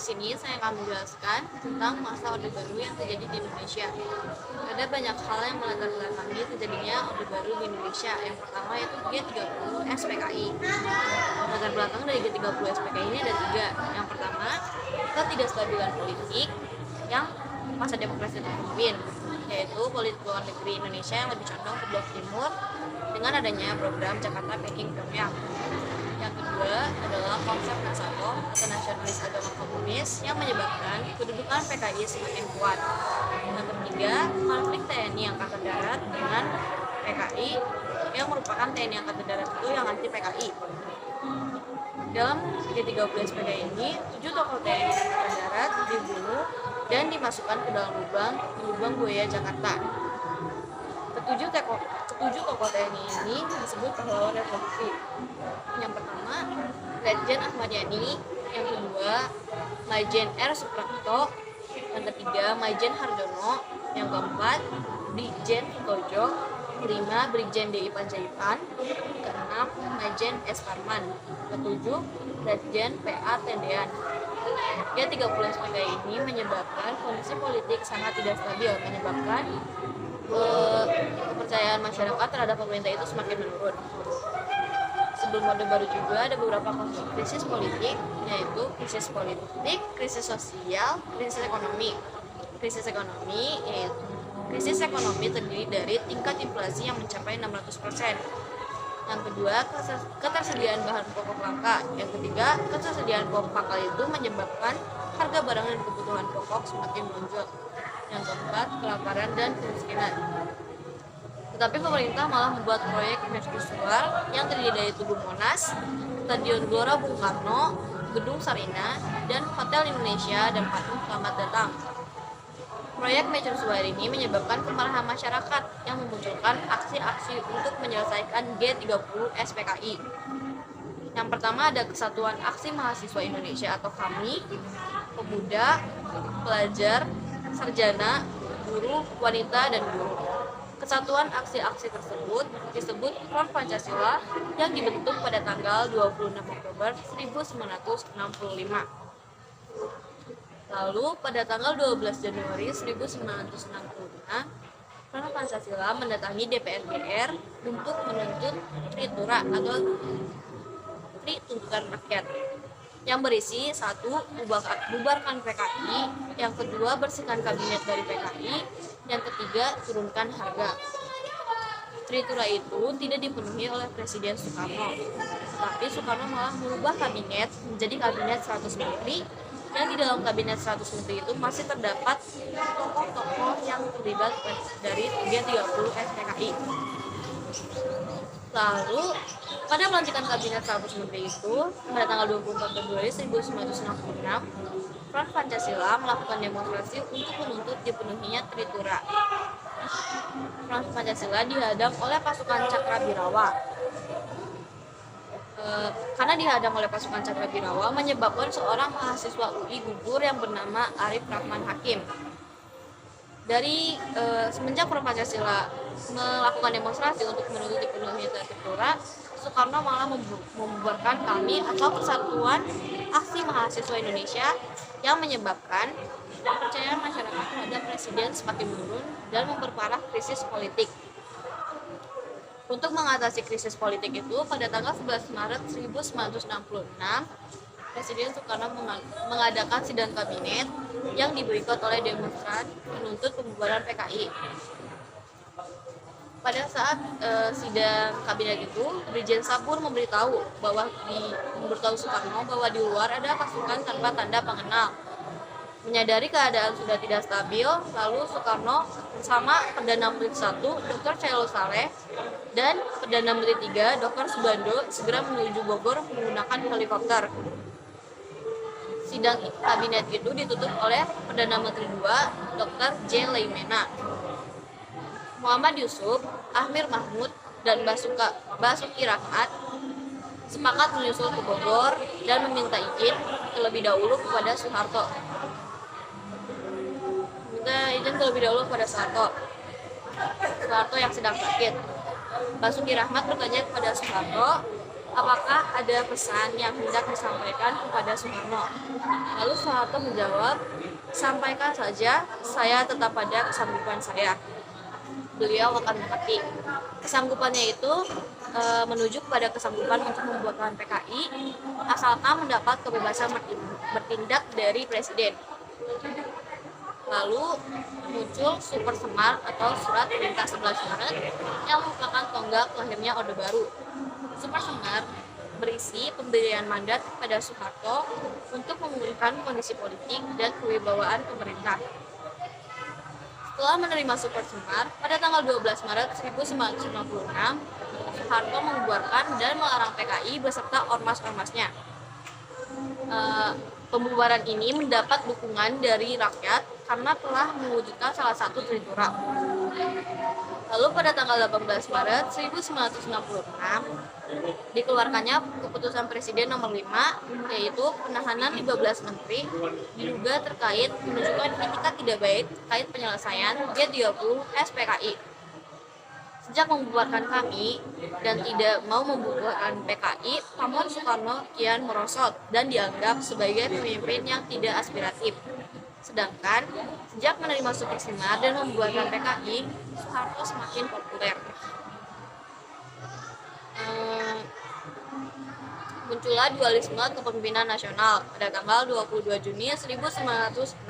Di sini saya akan menjelaskan tentang masa Orde Baru yang terjadi di Indonesia. Ada banyak hal yang melatar belakangi terjadinya Orde Baru di Indonesia. Yang pertama yaitu G30 SPKI. Latar belakang dari G30 SPKI ini ada tiga. Yang pertama, ketidakstabilan politik yang masa demokrasi terpimpin, yaitu politik luar negeri Indonesia yang lebih condong ke blok timur dengan adanya program Jakarta Peking Pyongyang. Yang kedua adalah konsep Nasato atau nasionalis agama komunis yang menyebabkan kedudukan PKI semakin kuat. Yang ketiga, konflik TNI Angkatan Darat dengan PKI yang merupakan TNI Angkatan Darat itu yang anti PKI. Dalam G30 SPKI ini, 7 tokoh TNI Angkatan Darat dibunuh dan dimasukkan ke dalam lubang buaya Jakarta. Ketujuh tokoh TNI ini disebut pahlawan revolusi. Yang pertama, Lejen Ahmad Yani. Yang kedua, Majen R. Suprapto. Yang ketiga, Majen Harjono. Yang keempat, Brigjen Sutojo. Kelima, Brigjen DI Panjaitan. Keenam, Majen S. Parman. Ketujuh, Lejen PA Tendean. G30 SPKI ini menyebabkan kondisi politik sangat tidak stabil, menyebabkan kepercayaan masyarakat terhadap pemerintah itu semakin menurun. Sebelum Orde Baru juga ada beberapa krisis politik, yaitu krisis politik, krisis sosial, krisis ekonomi. Krisis ekonomi terdiri dari tingkat inflasi yang mencapai 600%. Yang kedua, ketersediaan bahan pokok langka. Yang ketiga, ketersediaan pokok pangkal itu menyebabkan harga barang dan kebutuhan pokok semakin melonjak. Yang keempat, kelaparan dan kemiskinan. Tetapi pemerintah malah membuat proyek mercusuar yang terdiri dari Tugu Monas, Stadion Gelora Bung Karno, Gedung Sarina, dan Hotel Indonesia dan Patung Selamat Datang. Proyek mercusuar ini menyebabkan kemarahan masyarakat yang memunculkan aksi-aksi untuk menyelesaikan G30 SPKI. Yang pertama ada Kesatuan Aksi Mahasiswa Indonesia atau KAMI, pemuda, pelajar, sarjana, buruh, wanita, dan guru. Kesatuan aksi-aksi tersebut disebut Front Pancasila yang dibentuk pada tanggal 26 Oktober 1965. Lalu pada tanggal 12 Januari 1966, Front Pancasila mendatangi DPR GR untuk menuntut Tritura atau Tri Tuntutan Rakyat yang berisi 1. Bubarkan PKI, yang kedua bersihkan kabinet dari PKI, yang ketiga turunkan harga. Tritura itu tidak dipenuhi oleh Presiden Soekarno, tapi Soekarno malah merubah kabinet menjadi kabinet 100 menteri, dan di dalam kabinet 100 menteri itu masih terdapat tokoh-tokoh yang terlibat dari G30 SPKI. Lalu pada pelantikan kabinet 100 menteri itu pada tanggal 24 Februari 1966, Front Pancasila melakukan demonstrasi untuk menuntut dipenuhinya Tritura. Front Pancasila dihadang oleh pasukan Cakrabirawa. Karena dihadang oleh pasukan Cakrabirawa menyebabkan seorang mahasiswa UI gugur yang bernama Arif Rahman Hakim. Dari semenjak Front Pancasila melakukan demonstrasi untuk menuntut dipenuhinya Tritura, Soekarno malah membubarkan KAMI atau Kesatuan Aksi Mahasiswa Indonesia yang menyebabkan kepercayaan masyarakat terhadap presiden semakin menurun dan memperparah krisis politik. Untuk mengatasi krisis politik itu, pada tanggal 11 Maret 1966, Presiden Soekarno mengadakan sidang kabinet yang diboikot oleh demonstran menuntut pembubaran PKI. Pada saat sidang kabinet itu, Brigjen Sabur memberitahu Soekarno bahwa di luar ada pasukan tanpa tanda pengenal. Menyadari keadaan sudah tidak stabil, lalu Soekarno bersama Perdana Menteri I, Dr. Cairo Saleh, dan Perdana Menteri III, Dr. Subando, segera menuju Bogor menggunakan helikopter. Sidang kabinet itu ditutup oleh Perdana Menteri II, Dr. J. Leimena. Muhammad Yusuf, Ahmir Mahmud, dan Basuki Rahmat sepakat menyusul ke Bogor dan meminta izin terlebih dahulu kepada Soeharto. Soeharto yang sedang sakit. Basuki Rahmat bertanya kepada Soeharto apakah ada pesan yang hendak disampaikan kepada Soekarno? Lalu Soeharto menjawab, sampaikan saja, saya tetap pada kesanggupan saya. Beliau akan mengerti. Kesanggupannya itu menuju kepada kesanggupan untuk membuatkan PKI asalkan mendapat kebebasan bertindak dari presiden. Lalu muncul Super Semar atau Surat Perintah 11 Maret yang merupakan tonggak lahirnya Orde Baru. Super Semar berisi pemberian mandat kepada Soeharto untuk memulihkan kondisi politik dan kewibawaan pemerintah. Setelah menerima Super Semar, pada tanggal 12 Maret 1956, Soeharto membubarkan dan melarang PKI beserta ormas-ormasnya. Pembubaran ini mendapat dukungan dari rakyat karena telah mewujudkan salah satu teritora. Lalu pada tanggal 18 Maret 1966 dikeluarkannya keputusan Presiden nomor 5, yaitu penahanan 15 menteri diduga terkait menunjukkan etikat tidak baik terkait penyelesaian G20 SPKI. Sejak membubarkan kami dan tidak mau membubarkan PKI, pamor Soekarno kian merosot dan dianggap sebagai pemimpin yang tidak aspiratif. Sedangkan sejak menerima Super Semar dan membubarkan PKI, Soeharto semakin populer. Muncullah dualisme kepemimpinan nasional pada tanggal 22 Juni 1966.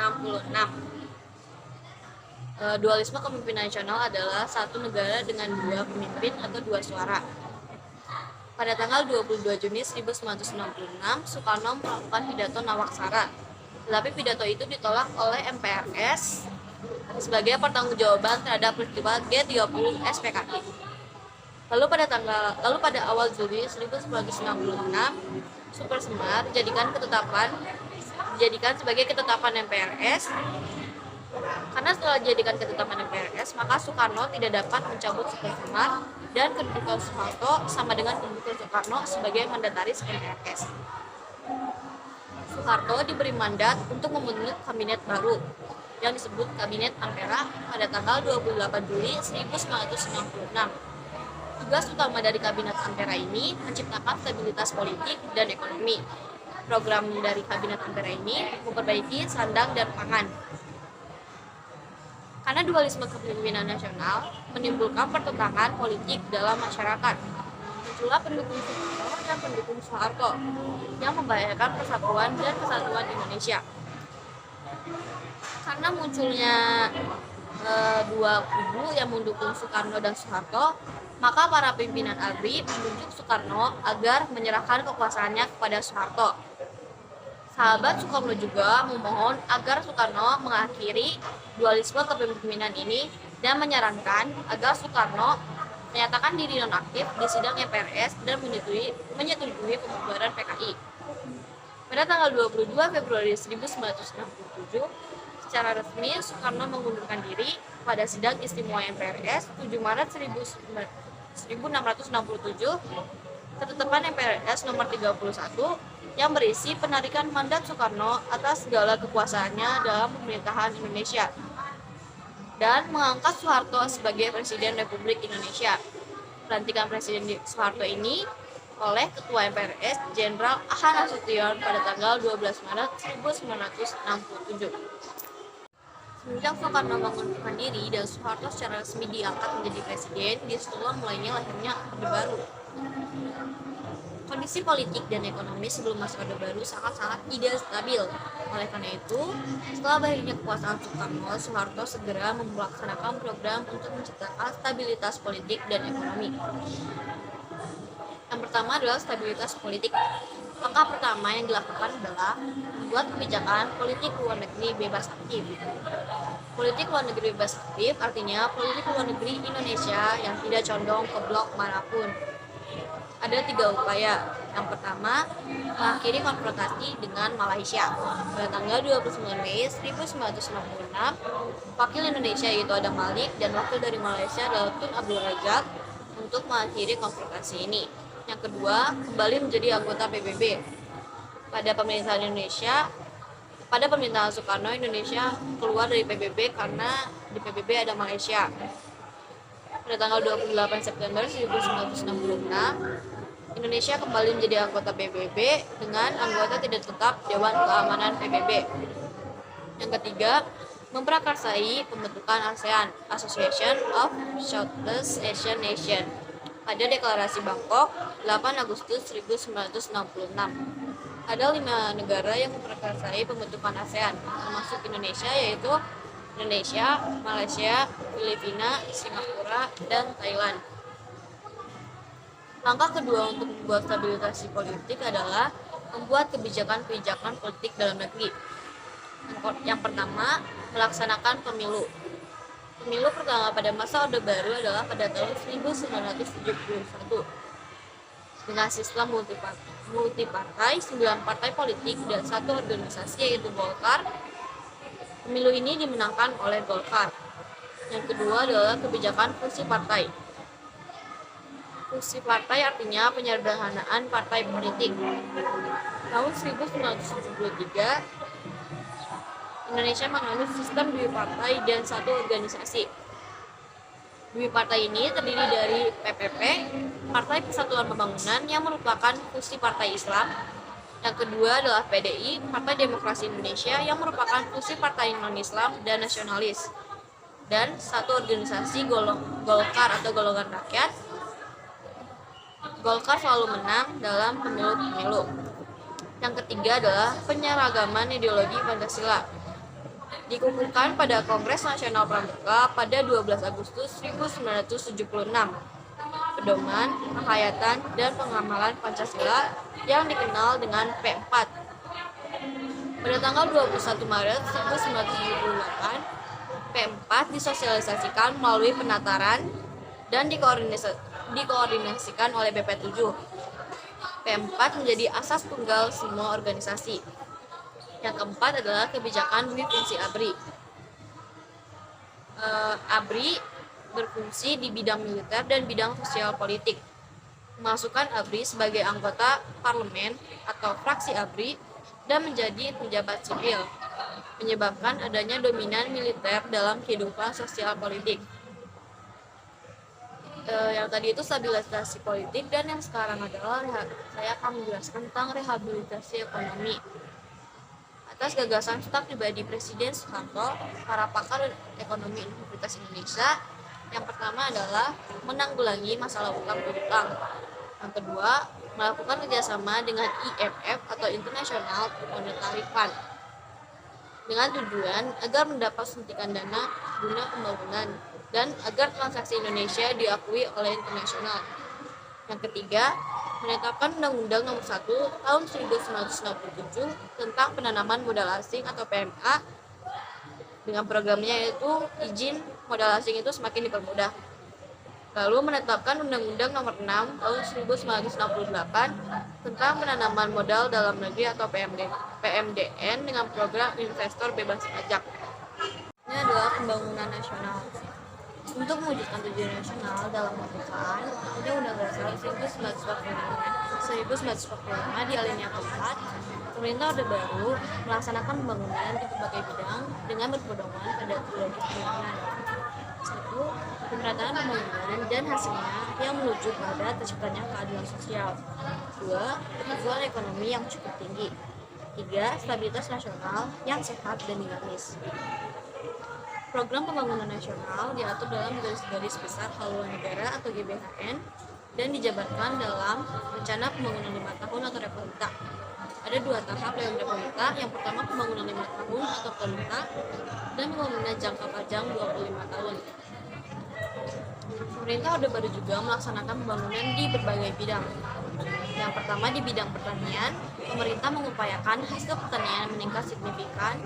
Dualisme kepemimpinan nasional adalah satu negara dengan dua pemimpin atau dua suara. Pada tanggal 22 Juni 1966, Soekarno melakukan pidato Nawaksara. Tetapi pidato itu ditolak oleh MPRS sebagai pertanggungjawaban terhadap peristiwa G20 SPKI. Lalu pada awal Juli 1996, Super Semar dijadikan sebagai ketetapan MPRS. Karena setelah dijadikan ketetapan MPRS, maka Soekarno tidak dapat mencabut Super Semar dan kedudukan Soeharto sama dengan kedudukan Soekarno sebagai mandataris MPRS. Soeharto diberi mandat untuk membentuk kabinet baru yang disebut Kabinet Ampera pada tanggal 28 Juli 1996. Tugas utama dari Kabinet Ampera ini menciptakan stabilitas politik dan ekonomi. Program dari Kabinet Ampera ini memperbaiki sandang dan pangan. Karena dualisme kepemimpinan nasional menimbulkan pertentangan politik dalam masyarakat. Muncullah pendukung Soekarno dan pendukung Soeharto yang membahayakan persatuan dan kesatuan Indonesia. Karena munculnya dua kubu yang mendukung Soekarno dan Soeharto, maka para pimpinan ABRI menunjuk Soekarno agar menyerahkan kekuasaannya kepada Soeharto. Sahabat Soekarno juga memohon agar Soekarno mengakhiri dualisme kepemimpinan ini dan menyarankan agar Soekarno menyatakan diri nonaktif di sidang MPRS dan menyetujui pembubaran PKI. Pada tanggal 22 Februari 1967, secara resmi Soekarno mengundurkan diri pada sidang istimewa MPRS 7 Maret 1667, ketetapan MPRS nomor 31 yang berisi penarikan mandat Soekarno atas segala kekuasaannya dalam pemerintahan Indonesia dan mengangkat Soeharto sebagai Presiden Republik Indonesia. Pelantikan Presiden Soeharto ini oleh Ketua MPRS Jenderal Ahmad Nasution pada tanggal 12 Maret 1967. Semenjak Soekarno mengundurkan diri dan Soeharto secara resmi diangkat menjadi presiden, disitulah mulainya lahirnya Orde Baru. Kondisi politik dan ekonomi sebelum masa Orde Baru sangat-sangat tidak stabil. Oleh karena itu, setelah berakhirnya kekuasaan Soekarno, Soeharto segera melaksanakan program untuk menciptakan stabilitas politik dan ekonomi. Yang pertama adalah stabilitas politik. Langkah pertama yang dilakukan adalah membuat kebijakan politik luar negeri bebas aktif. Politik luar negeri bebas aktif artinya politik luar negeri Indonesia yang tidak condong ke blok manapun. Ada 3 upaya. Yang pertama, mengakhiri konfrontasi dengan Malaysia. Pada tanggal 29 Mei 1966, wakil Indonesia yaitu Adam Malik dan wakil dari Malaysia adalah Tun Abdul Razak untuk mengakhiri konfrontasi ini. Yang kedua, kembali menjadi anggota PBB. Pada pemerintahan Soekarno, Indonesia keluar dari PBB karena di PBB ada Malaysia. Pada tanggal 28 September 1966, Indonesia kembali menjadi anggota PBB dengan anggota tidak tetap Dewan Keamanan PBB. Yang ketiga, memprakarsai pembentukan ASEAN, Association of Southeast Asian Nations, pada Deklarasi Bangkok 8 Agustus 1966. Ada 5 negara yang memprakarsai pembentukan ASEAN, termasuk Indonesia, yaitu Indonesia, Malaysia, Filipina, Singapura, dan Thailand. Langkah kedua untuk membuat stabilisasi politik adalah membuat kebijakan-kebijakan politik dalam negeri. Yang pertama, melaksanakan pemilu. Pemilu pertama pada masa Orde Baru adalah pada tahun 1971. Dengan sistem multipartai, 9 partai politik dan 1 organisasi yaitu Golkar. Pemilu ini dimenangkan oleh Golkar. Yang kedua adalah kebijakan fusi partai. Fusi partai artinya penyederhanaan partai politik. Tahun 1973, Indonesia menganut sistem dui partai dan 1 organisasi. Dui partai ini terdiri dari PPP, Partai Persatuan Pembangunan, yang merupakan fusi partai Islam. Yang kedua adalah PDI, Partai Demokrasi Indonesia, yang merupakan fusi partai non-Islam dan nasionalis. Dan 1 organisasi Golkar atau golongan rakyat. Golkar selalu menang dalam pemilu-pemilu. Yang ketiga adalah penyeragaman ideologi Pancasila. Dikukuhkan pada Kongres Nasional Pramuka pada 12 Agustus 1976. Pedoman, penghayatan, dan pengamalan Pancasila yang dikenal dengan P4. Pada tanggal 21 Maret 1978, P4 disosialisasikan melalui penataran dan dikoordinasikan oleh BP7. P4 menjadi asas tunggal semua organisasi. Yang keempat adalah kebijakan dui fungsi ABRI. ABRI berfungsi di bidang militer dan bidang sosial politik. Memasukkan ABRI sebagai anggota parlemen atau fraksi ABRI dan menjadi pejabat sipil, menyebabkan adanya dominan militer dalam kehidupan sosial politik. Yang tadi itu stabilisasi politik, dan yang sekarang adalah saya akan menjelaskan tentang rehabilitasi ekonomi. Atas gagasan staf pribadi Presiden Soeharto, para pakar ekonomi Universitas Indonesia, yang pertama adalah menanggulangi masalah utang piutang. Yang kedua, melakukan kerjasama dengan IMF atau International Monetary Fund dengan tujuan agar mendapat suntikan dana guna pembangunan dan agar transaksi Indonesia diakui oleh internasional. Yang ketiga, menetapkan Undang-Undang Nomor 1 Tahun 1967 tentang penanaman modal asing atau PMA. Dengan programnya yaitu izin modal asing itu semakin dipermudah. Lalu menetapkan Undang-Undang Nomor 6 Tahun 1968 tentang penanaman modal dalam negeri atau PMDN dengan program investor bebas pajak. Ini adalah pembangunan nasional. Untuk mewujudkan tujuan nasional dalam pembukaan, Undang-Undang Dasar 1945 di alinea keempat, pemerintah Orde Baru melaksanakan pembangunan di berbagai bidang dengan berpedoman pada trilogi pembangunan. 1. Pemerataan pembangunan dan hasilnya yang menuju pada terciptanya keadilan sosial. 2. Pertumbuhan ekonomi yang cukup tinggi. 3. Stabilitas nasional yang sehat dan dinamis. Program pembangunan nasional diatur dalam garis-garis besar haluan negara atau GBHN dan dijabarkan dalam rencana pembangunan 5 tahun atau Republita. Ada 2 tahap dalam Republita. Yang pertama pembangunan 5 tahun atau Republita dan pembangunan jangka panjang 25 tahun. Pemerintah Orde Baru juga melaksanakan pembangunan di berbagai bidang. Yang pertama di bidang pertanian, pemerintah mengupayakan hasil pertanian meningkat signifikan,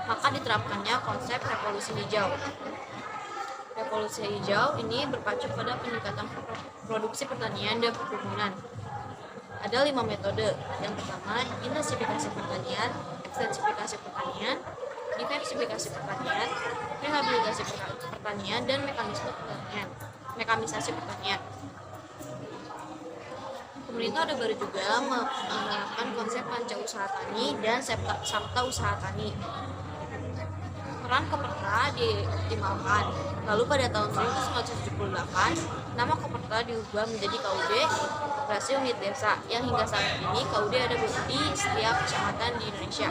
maka diterapkannya konsep revolusi hijau. Revolusi hijau ini berpacu pada peningkatan produksi pertanian dan perkebunan. Ada 5 metode. Yang pertama, intensifikasi pertanian, ekstensifikasi pertanian, diversifikasi pertanian, rehabilitasi pertanian, dan mekanisasi pertanian. Pemerintah Orde Baru juga menerapkan konsep panca usaha tani dan sabta usaha tani. Peran Koperta dioptimalkan. Lalu pada tahun 1978, nama Koperta diubah menjadi KUB, integrasi unit desa yang hingga saat ini KUD ada di setiap kecamatan di Indonesia.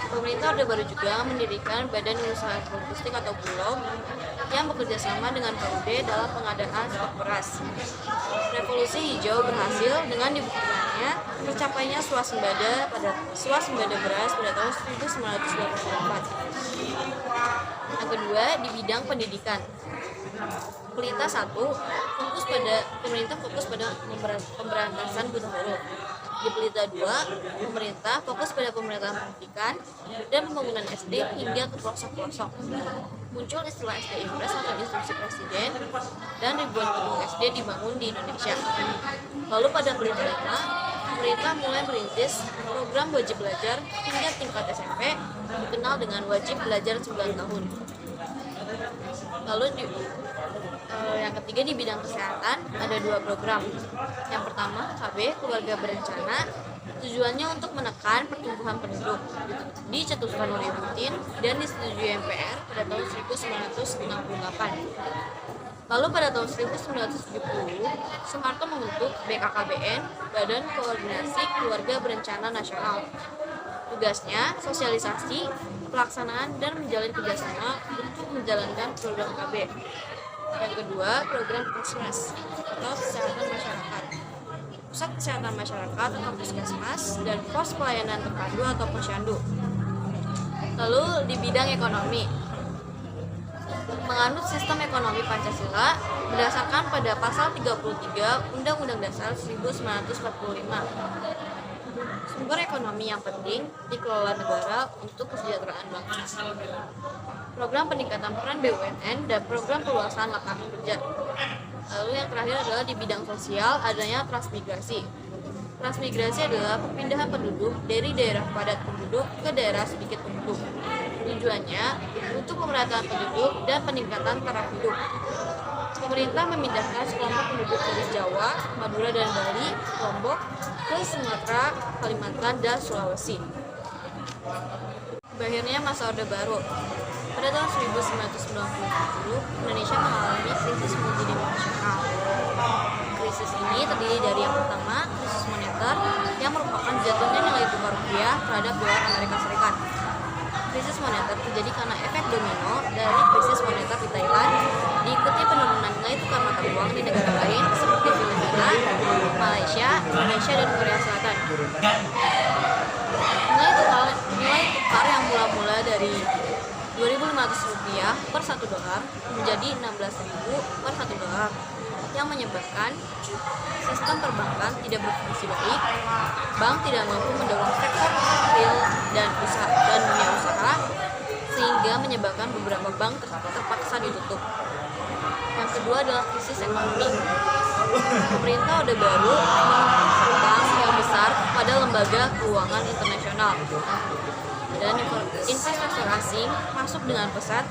Pemerintah Orde Baru juga mendirikan Badan Usaha Logistik atau Bulog yang bekerja sama dengan KUD dalam pengadaan stok beras. Revolusi hijau berhasil dengan dibuktikannya tercapainya swasembada beras pada tahun 1984. Yang kedua, di bidang pendidikan. Pelita 1, pemerintah fokus pada pemberantasan buta huruf. Di Pelita 2, pemerintah fokus pada pemerataan pendidikan dan pembangunan SD hingga ke pelosok-pelosok. Muncul istilah SD Impres atau instruksi presiden dan ribuan gedung SD dibangun di Indonesia. Lalu pada Pelita 5, pemerintah mulai merintis program wajib belajar hingga tingkat SMP dikenal dengan wajib belajar 9 tahun. Lalu yang ketiga di bidang kesehatan ada 2 program. Yang pertama KB Keluarga Berencana, tujuannya untuk menekan pertumbuhan penduduk, dicetuskan oleh Putin dan disetujui MPR pada tahun 1968. Lalu pada tahun 1970 Soeharto membentuk BKKBN, Badan Koordinasi Keluarga Berencana Nasional. Tugasnya sosialisasi, pelaksanaan dan menjalin kerjasama untuk menjalankan program KB. Yang kedua, program Puskesmas atau kesehatan masyarakat. Pusat kesehatan masyarakat atau Puskesmas dan pos pelayanan terpadu atau posyandu. Lalu di bidang ekonomi, menganut sistem ekonomi Pancasila berdasarkan pada pasal 33 Undang-Undang Dasar 1945. Sumber ekonomi yang penting dikelola negara untuk kesejahteraan bangsa. Program peningkatan peran BUMN dan program perluasan lapangan kerja. Lalu yang terakhir adalah di bidang sosial adanya transmigrasi. Transmigrasi adalah perpindahan penduduk dari daerah padat penduduk ke daerah sedikit penduduk. Tujuannya untuk pemerataan penduduk dan peningkatan taraf hidup. Pemerintah memindahkan sekelompok penduduk dari Jawa, Madura dan Bali, Lombok ke Sumatera, Kalimantan dan Sulawesi. Berakhirnya masa Orde Baru. Pada tahun 1990, Indonesia mengalami krisis multidimensional. Krisis ini terdiri dari yang pertama, krisis moneter yang merupakan jatuhnya nilai tukar rupiah terhadap dolar Amerika Serikat. Krisis moneter terjadi karena efek domino dari krisis moneter di Thailand, diikuti penurunan nilai tukar mata uang di negara lain seperti Filipina, Malaysia, Indonesia, dan Korea Selatan. Nilai tukar yang mula-mula dari Rp2.500 per 1 dolar menjadi Rp16.000 per 1 dolar, yang menyebabkan sistem perbankan tidak berfungsi baik, bank tidak mampu mendorong sektor real dan dunia usaha, sehingga menyebabkan beberapa bank terpaksa ditutup. Yang kedua adalah krisis ekonomi. Pemerintah Orde Baru menempatkan bank yang besar pada lembaga keuangan internasional, dan investor asing masuk dengan pesat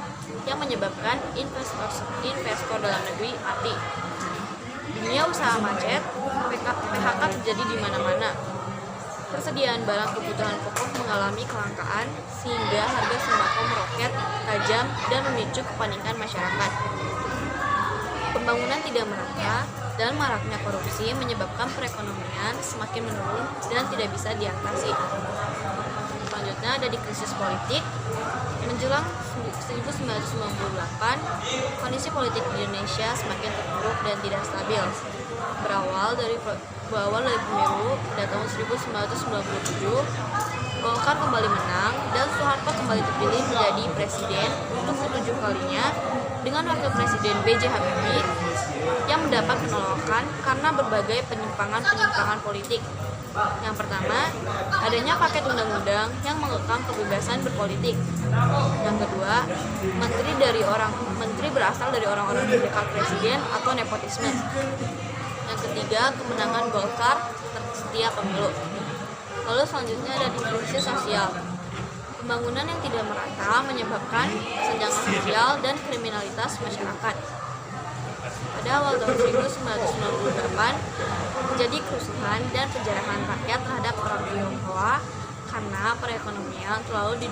yang menyebabkan investor dalam negeri mati. Dunia usaha macet, PHK terjadi di mana-mana. Persediaan barang kebutuhan pokok mengalami kelangkaan sehingga harga sembako meroket tajam dan memicu kepanikan masyarakat. Pembangunan tidak merata dan maraknya korupsi menyebabkan perekonomian semakin menurun dan tidak bisa diatasi. Selanjutnya ada di krisis politik. Menjelang 1998, kondisi politik di Indonesia semakin terpuruk dan tidak stabil. Berawal dari pemilu pada tahun 1997, Golkar kembali menang dan Soeharto kembali terpilih menjadi presiden untuk ke-7 kalinya dengan wakil presiden B.J. Habibie yang mendapat penolakan karena berbagai penyimpangan politik. Yang pertama, adanya paket undang-undang yang mengekang kebebasan berpolitik. Yang kedua, menteri berasal dari orang-orang terdekat presiden atau nepotisme. Yang ketiga, kemenangan Golkar setiap pemilu. Lalu selanjutnya ada krisis sosial. Pembangunan yang tidak merata menyebabkan kesenjangan sosial dan kriminalitas masyarakat. Pada awal tahun 1998, terjadi kerusuhan dan penjarahan rakyat terhadap orang Tionghoa karena perekonomian selalu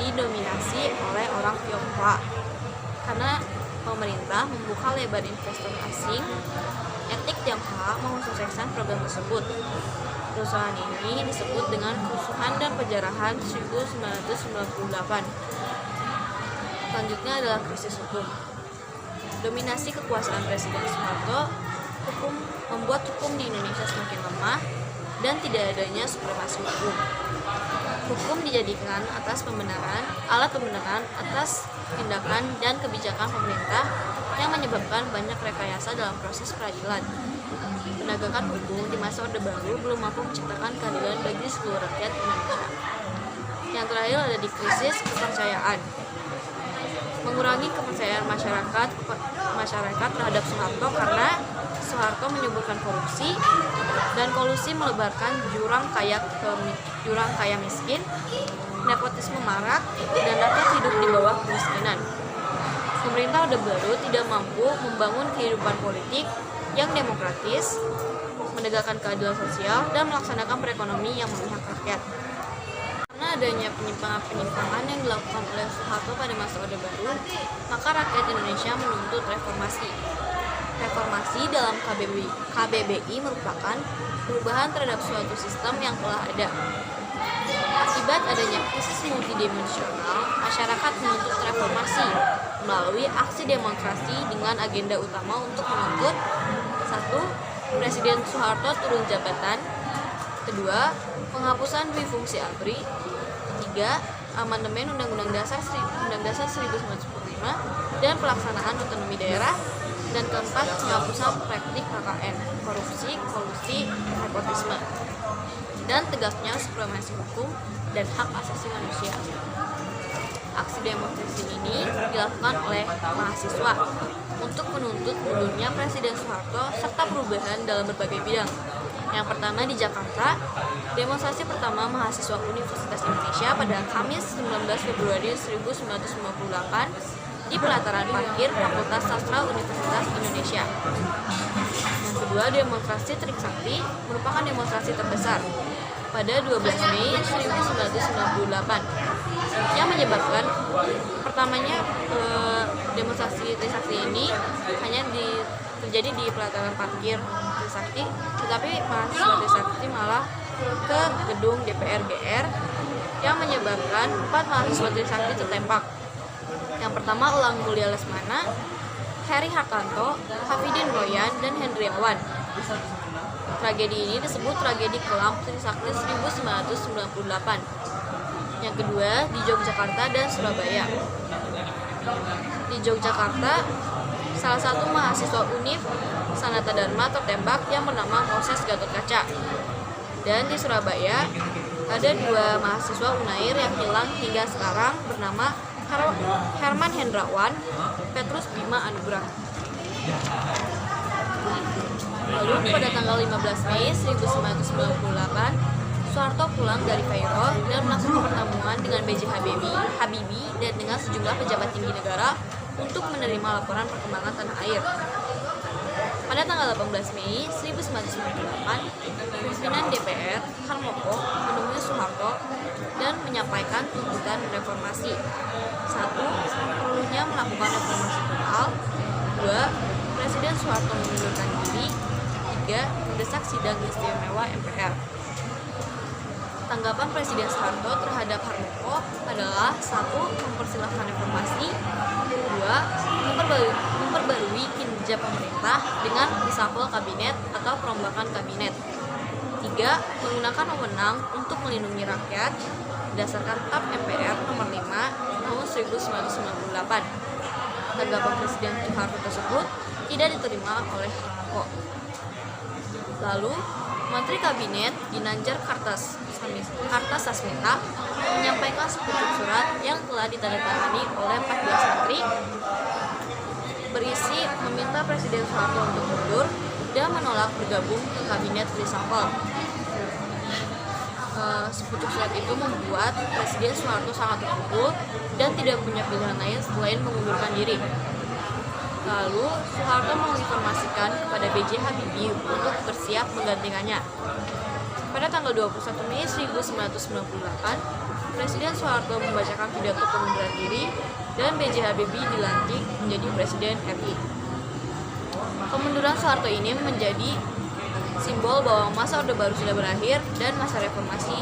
didominasi oleh orang Tionghoa. Karena pemerintah membuka lebar investor asing Etnik Tionghoa mensukseskan program tersebut. Kerusuhan ini disebut dengan Kerusuhan dan Penjarahan 1998. Selanjutnya adalah krisis hukum. Dominasi kekuasaan Presiden Soeharto membuat hukum di Indonesia semakin lemah dan tidak adanya supremasi hukum. Hukum dijadikan alat pembenaran atas tindakan dan kebijakan pemerintah yang menyebabkan banyak rekayasa dalam proses peradilan. Penegakan hukum di masa Orde Baru belum mampu menciptakan keadilan bagi seluruh rakyat Indonesia. Yang terakhir ada di krisis kepercayaan. Mengurangi kepercayaan masyarakat terhadap Soeharto karena Soeharto menyuburkan korupsi dan kolusi melebarkan jurang kaya miskin, nepotisme marak, dan rakyat hidup di bawah kemiskinan. Pemerintah Orde Baru tidak mampu membangun kehidupan politik yang demokratis, menegakkan keadilan sosial, dan melaksanakan perekonomian yang memihak rakyat. Karena adanya penyimpangan yang dilakukan oleh Soeharto pada masa Orde Baru, maka rakyat Indonesia menuntut reformasi. Reformasi dalam KBBI merupakan perubahan terhadap suatu sistem yang telah ada. Akibat adanya krisis multidimensional, masyarakat menuntut reformasi melalui aksi demonstrasi dengan agenda utama untuk menuntut 1. Presiden Soeharto turun jabatan. 2. Penghapusan dwi-fungsi ABRI. 3. Amandemen Undang-Undang Dasar 1945 dan pelaksanaan otonomi daerah. Dan keempat, penghapusan praktik KKN, korupsi, kolusi, nepotisme, dan tegaknya supremasi hukum dan hak asasi manusia. Aksi demonstrasi ini dilakukan oleh mahasiswa untuk menuntut mundurnya Presiden Soeharto serta perubahan dalam berbagai bidang. Yang pertama di Jakarta, demonstrasi pertama mahasiswa Universitas Indonesia pada Kamis 19 Februari 1958 di pelataran parkir Fakultas Sastra Universitas Indonesia. Yang kedua, demonstrasi Trisakti merupakan demonstrasi terbesar pada 12 Mei 1998 yang menyebabkan pertamanya demonstrasi Trisakti ini hanya terjadi di pelataran parkir Trisakti, tetapi mahasiswa Trisakti malah ke gedung DPR GR yang menyebabkan 4 mahasiswa Trisakti tertembak. Yang pertama Elang Mulia Lesmana, Heri Hartanto, Hafidin Royan, dan Hendriawan. Tragedi ini disebut Tragedi Kelam Trisakti 1998. Yang kedua di Yogyakarta dan Surabaya. Di Yogyakarta, salah satu mahasiswa UNIF Sanata Dharma tertembak yang bernama Moses Gatotkaca. Dan di Surabaya ada 2 mahasiswa UNAIR yang hilang hingga sekarang bernama Herman Hendrawan, Petrus Bima Anugrah. Lalu pada tanggal 15 Mei 1998, Soeharto pulang dari Kairo dan melakukan pertemuan dengan B.J. Habibie dan dengan sejumlah pejabat tinggi negara untuk menerima laporan perkembangan tanah air. Pada tanggal 18 Mei 1998, pimpinan DPR Harmoko menemui Soeharto dan menyampaikan tuntutan reformasi. 1. Perlunya melakukan reformasi total. 2. Presiden Soeharto mengundurkan diri. 3. Mendesak sidang istimewa MPR. Tanggapan Presiden Soeharto terhadap Harmoko adalah 1. Mempersilahkan reformasi. 2. Memperbarui kinerja pemerintah dengan reshuffle kabinet atau perombakan kabinet. 3. Menggunakan wewenang untuk melindungi rakyat berdasarkan TAP MPR nomor 5 tahun 1998. Tanggapan Presiden Soeharto tersebut tidak diterima oleh Harmoko. Lalu, Menteri Kabinet Ginanjar Kartasasmita menyampaikan sepucuk surat yang telah ditandatangani oleh 14 menteri berisi meminta Presiden Soeharto untuk mundur dan menolak bergabung ke Kabinet reshuffle. Sepucuk surat itu membuat Presiden Soeharto sangat terpukul dan tidak punya pilihan lain selain mengundurkan diri. Lalu, Soeharto menginformasikan kepada B.J. Habibie untuk bersiap menggantikannya. Pada tanggal 21 Mei 1998, Presiden Soeharto membacakan pidato pengunduran diri dan B.J. Habibie dilantik menjadi Presiden RI. Kemunduran Soeharto ini menjadi simbol bahwa masa Orde Baru sudah berakhir dan masa reformasi